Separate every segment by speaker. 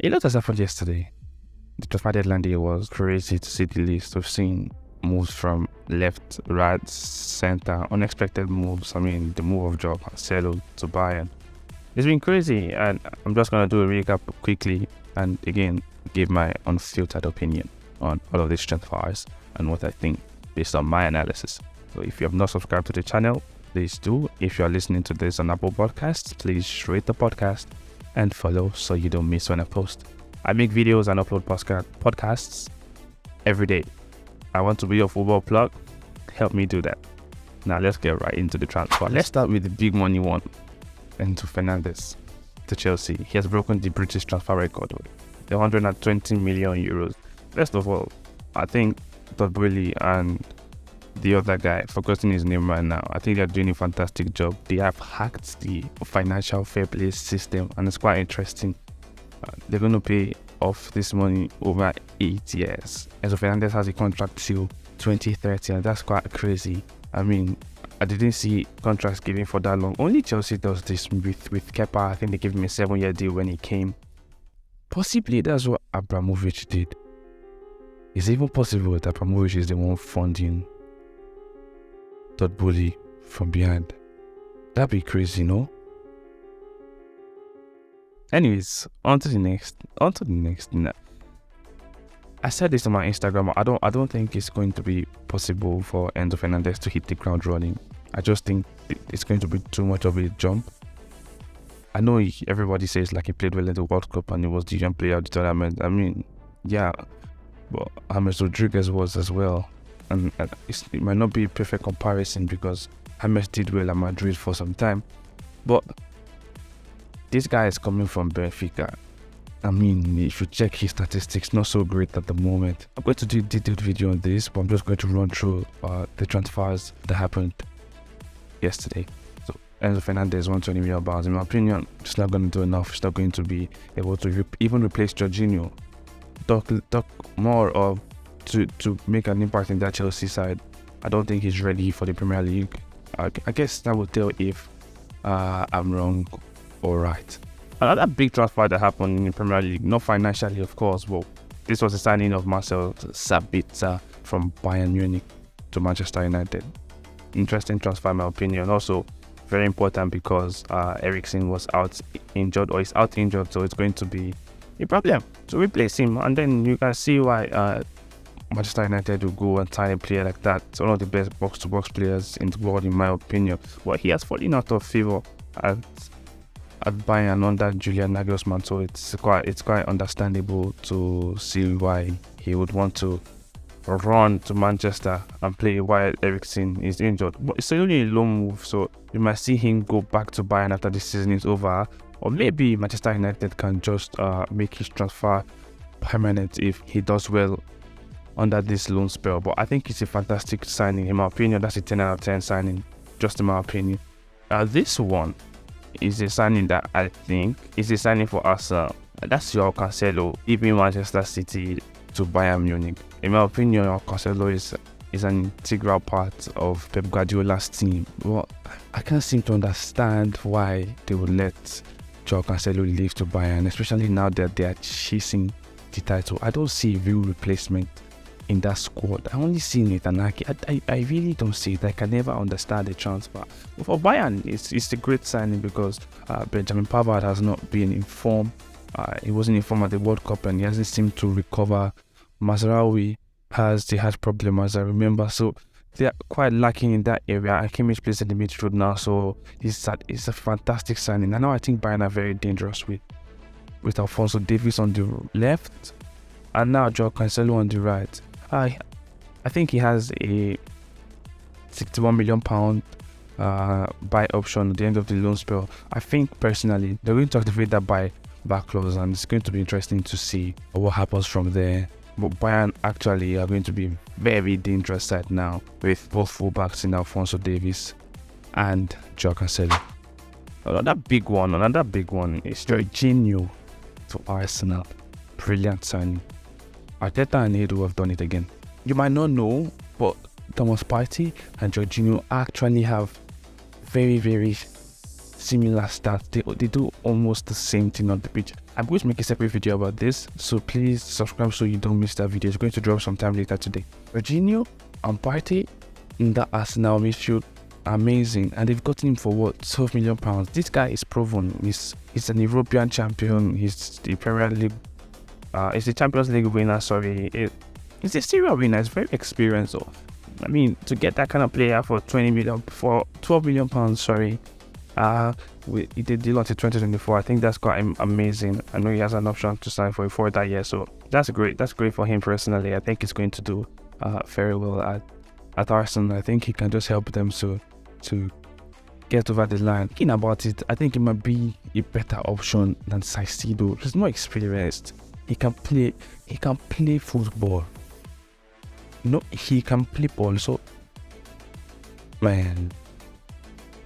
Speaker 1: A lot has happened yesterday. The transfer deadline day was crazy to see the list. We've seen moves from left, right, center, unexpected moves. I mean, the move of Joe Marcel to Bayern. It's been crazy, and I'm just going to do a recap quickly and again give my unfiltered opinion on all of these transfers and what I think based on my analysis. So if you have not subscribed to the channel, please do. If you are listening to this on Apple Podcasts, please rate the podcast and follow so you don't miss when I post. I make videos and upload podcasts every day. I want to be your football plug. Help me do that. Now let's get right into the transfer. Let's start with the big money one. Enzo Fernandez to Chelsea. He has broken the British transfer record with the 120 million euros. First of all, I think Todd Boehly and the other guy, forgetting his name right now, I think they're doing a fantastic job. They have hacked the financial fair play system, and it's quite interesting. They're going to pay off this money over 8 years. Enzo Fernandez has a contract till 2030, and that's quite crazy. I mean, I didn't see contracts given for that long. Only Chelsea does this with Kepa. I think they gave him a 7-year deal when he came. Possibly that's what Abramovich did. It's even possible that Abramovich is the one funding Todd Boehly from behind. That'd be crazy, no? Anyways, on to the next. I said this on my Instagram. I don't think it's going to be possible for Enzo Fernandez to hit the ground running. I just think it's going to be too much of a jump. I know everybody says like he played well in the World Cup and he was the young player of the tournament. I mean, yeah, but James Rodriguez was as well. And it might not be a perfect comparison because James did well at Madrid for some time. But this guy is coming from Benfica. I mean, if you check his statistics, not so great at the moment. I'm going to do a detailed video on this, but I'm just going to run through the transfers that happened yesterday. So Enzo Fernandez, 120 million pounds. In my opinion, it's not going to do enough. It's not going to be able to even replace Jorginho. Talk more of to make an impact in that Chelsea side. I don't think he's ready for the Premier League. I guess that will tell if I'm wrong or right. Another big transfer that happened in the Premier League, not financially of course, but this was the signing of Marcel Sabitzer from Bayern Munich to Manchester United. Interesting transfer in my opinion. Also very important because Eriksen was out injured, so it's going to be a problem to replace him. And then you can see why Manchester United will go and sign a player like that. It's one of the best box-to-box players in the world in my opinion. But he has fallen out of favour at Bayern under Julian Nagelsmann, so it's quite understandable to see why he would want to run to Manchester and play while Eriksen is injured. But it's only a loan move, so you might see him go back to Bayern after the season is over, or maybe Manchester United can just make his transfer permanent if he does well under this loan spell. But I think it's a fantastic signing in my opinion. That's a 10 out of 10 signing, just in my opinion. This one is a signing that I think is a signing for Arsenal. That's your Cancelo, even Manchester City to Bayern Munich. In my opinion, your Cancelo is an integral part of Pep Guardiola's team. Well, I can't seem to understand why they would let Joao Cancelo leave to Bayern, especially now that they are chasing the title. I don't see a real replacement in that squad. I only see Nathan Ake. I really don't see it. I can never understand the transfer. But for Bayern, it's a great signing because Benjamin Pavard has not been in form. He wasn't in form at the World Cup and he hasn't seemed to recover. Mazraoui has the heart problem, as I remember, so they are quite lacking in that area. Kimmich plays in the midfield now, so it's a fantastic signing. And now I think Bayern are very dangerous with Alphonso Davies on the left and now Joao Cancelo on the right. I think he has a £61 million buy option at the end of the loan spell. I think personally they're going to activate that back clause, and it's going to be interesting to see what happens from there. But Bayern actually are going to be very dangerous side now with both fullbacks in Alphonso Davies and Joao Cancelo. Another big one is Jorginho to Arsenal. Brilliant signing. Arteta and Edu have done it again. You might not know, but Thomas Partey and Jorginho actually have very, very similar stats. They do almost the same thing on the pitch. I'm going to make a separate video about this, so please subscribe so you don't miss that video. It's going to drop sometime later today. Jorginho and Partey in that Arsenal midfield, amazing, and they've gotten him for what, 12 million pounds. This guy is proven. He's an European champion. He's the Premier League. He's the Champions League winner. Sorry, he's a serial winner. He's very experienced. So, I mean, to get that kind of player for 12 million pounds. Sorry. He did deal until 2024. I think that's quite amazing. I know he has an option to sign for that year, so that's great. That's great for him personally. I think he's going to do very well at Arsenal. I think he can just help them to get over the line. Thinking about it, I think it might be a better option than Caicedo. He's more experienced. He can play football. No, he can play ball. So, man,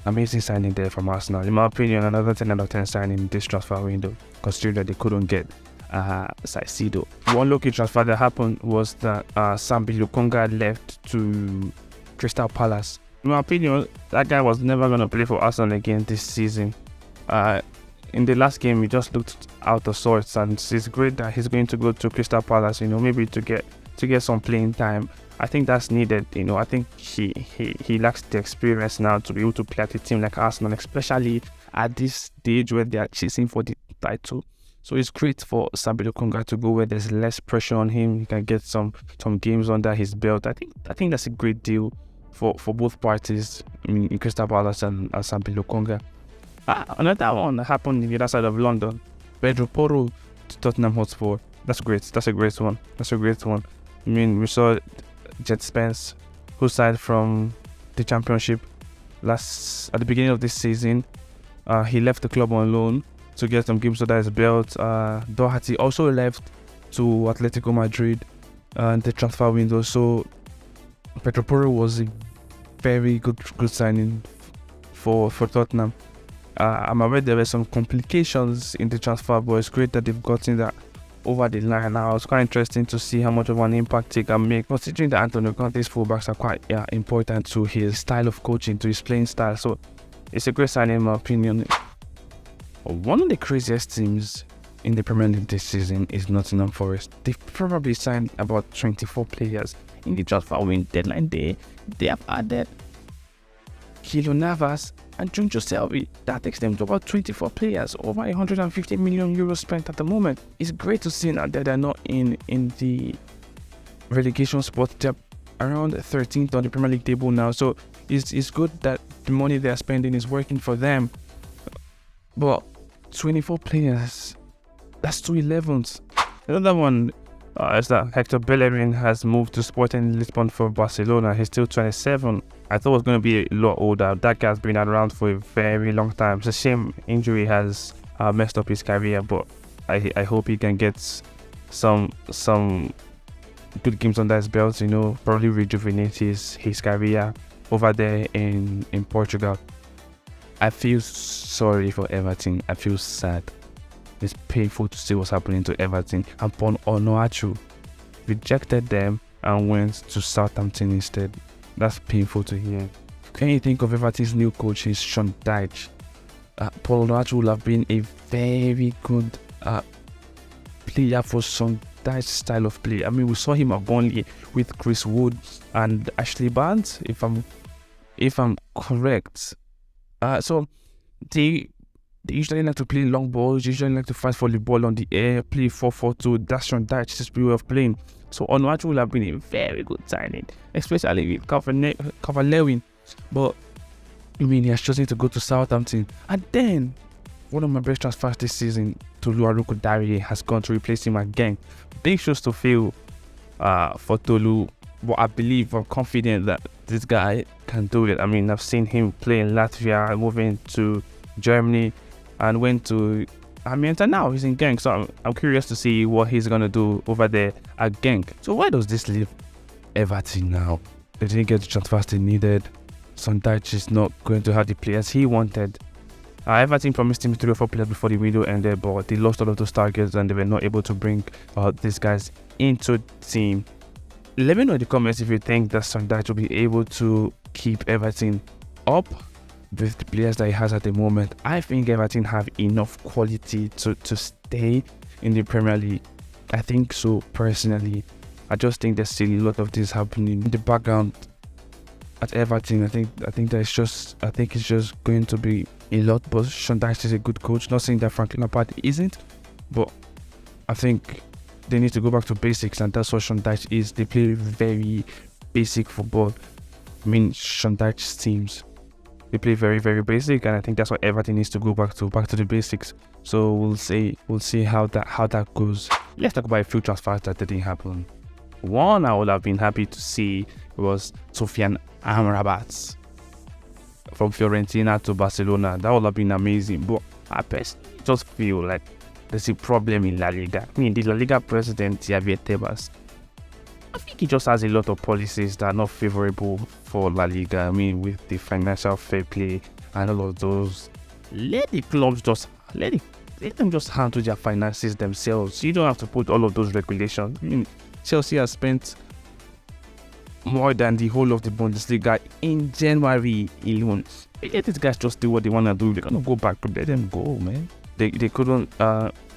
Speaker 1: amazing signing there from Arsenal. In my opinion, another 10 out of 10 signing in this transfer window, considering that they couldn't get Caicedo. One lucky transfer that happened was that Sabitzer left to Crystal Palace. In my opinion, that guy was never going to play for Arsenal again this season. In the last game, he just looked out of sorts, and it's great that he's going to go to Crystal Palace, maybe to get some playing time. I think that's needed. I think he lacks the experience now to be able to play at a team like Arsenal, especially at this stage where they are chasing for the title. So it's great for Sabitzer to go where there's less pressure on him. He can get some games under his belt. I think that's a great deal for both parties. I mean, in Crystal Palace and Sabitzer. Another one that happened in the other side of London. Pedro Porro to Tottenham Hotspur. That's great. That's a great one. I mean, we saw Jet Spence, who signed from the Championship at the beginning of this season. He left the club on loan to get some games under his belt. Doherty also left to Atletico Madrid in the transfer window. So Pedro Porro was a very good signing for Tottenham. I'm aware there were some complications in the transfer, but it's great that they've gotten that over the line. Now it's quite interesting to see how much of an impact he can make, considering that Antonio Conte's fullbacks are quite important to his style of coaching, to his playing style. So it's a great signing in my opinion. One of the craziest teams in the Premier League this season is Nottingham Forest. They've probably signed about 24 players in the transfer window deadline day. They have added Keylor Navas and Junjo Selvi. That takes them to about 24 players, over 150 million euros spent at the moment. It's great to see that they're not in the relegation spot. They're around 13th on the Premier League table now, so it's good that the money they're spending is working for them. But 24 players, that's 2/11. Another one is that Hector Bellerin has moved to Sporting Lisbon for Barcelona. He's still 27. I thought it was going to be a lot older. That guy's been around for a very long time. It's a shame injury has messed up his career, but I hope he can get some good games under his belt, probably rejuvenate his career over there in Portugal. I feel sorry for Everton. I feel sad. It's painful to see what's happening to Everton. And Paul Onuachu rejected them and went to Southampton instead. That's painful to hear. Can you think of Everton's new coach is Sean Dyche? Paul Onuachu will have been a very good player for Sean Dyche's style of play. I mean, we saw him at Burnley with Chris Wood and Ashley Barnes, if I'm correct. So they usually like to play long balls, usually like to fight for the ball on the air, play 4-4-2. That's Sean Dyche's way of playing. So Onuachu will have been a very good signing, especially with Cavani. But I mean, he has chosen to go to Southampton. And then one of my best transfers this season, Tolu Arukudare, has gone to replace him again. Big shoes to fill for Tolu. But I'm confident that this guy can do it. I mean, I've seen him play in Latvia, moving to Germany, and went to and now he's in Genk. So I'm curious to see what he's going to do over there at Genk. So why does this leave Everton now? They didn't get the transfers they needed. Sean Dyche is not going to have the players he wanted. Everton promised him 3 or 4 players before the window ended, but they lost all of those targets and they were not able to bring these guys into the team. Let me know in the comments if you think that Sean Dyche will be able to keep Everton up with the players that he has at the moment, I think Everton have enough quality to stay in the Premier League. I think so, personally. I just think there's still a lot of this happening in the background at Everton. I think it's just going to be a lot. But Sean Dyche is a good coach. Not saying that Frank Lampard isn't, but I think they need to go back to basics, and that's what Sean Dyche is. They play very basic football. I mean, Sean Dyche's teams, they play very, very basic, and I think that's what Everton needs to go back to the basics. So we'll see how that goes. Let's talk about a few transfers that didn't happen. One I would have been happy to see was Sofyan Amrabat from Fiorentina to Barcelona. That would have been amazing. But I personally just feel like there's a problem in La Liga. I mean, the La Liga president, Javier Tebas, I think he just has a lot of policies that are not favorable for La Liga. I mean, with the financial fair play and all of those. Let the clubs let them just handle their finances themselves. You don't have to put all of those regulations. I mean, Chelsea has spent more than the whole of the Bundesliga in January alone. Let these guys just do what they want to do. They're gonna go back, but let them go, man. They couldn't.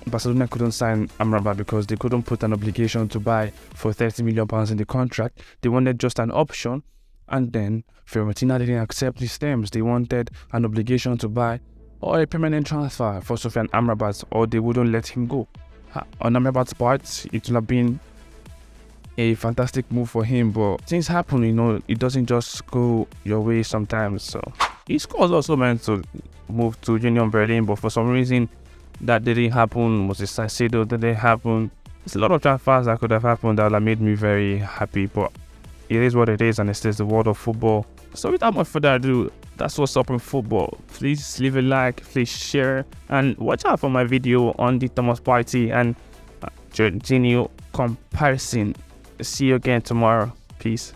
Speaker 1: Barcelona couldn't sign Amrabat because they couldn't put an obligation to buy for £30 million in the contract. They wanted just an option, and then Fiorentina didn't accept these terms. They wanted an obligation to buy or a permanent transfer for Sofyan Amrabat, or they wouldn't let him go. On Amrabat's part, it would have been a fantastic move for him, but things happen, it doesn't just go your way sometimes. So his squad was also meant to move to Union Berlin, but for some reason that didn't happen. Moses Caicedo didn't happen. There's a lot of transfers that could have happened that would have made me very happy, but it is what it is, and it's just the world of football. So without much further ado, that's what's up in football. Please leave a like, please share, and watch out for my video on the Thomas Partey and Jorginho comparison. See you again tomorrow. Peace.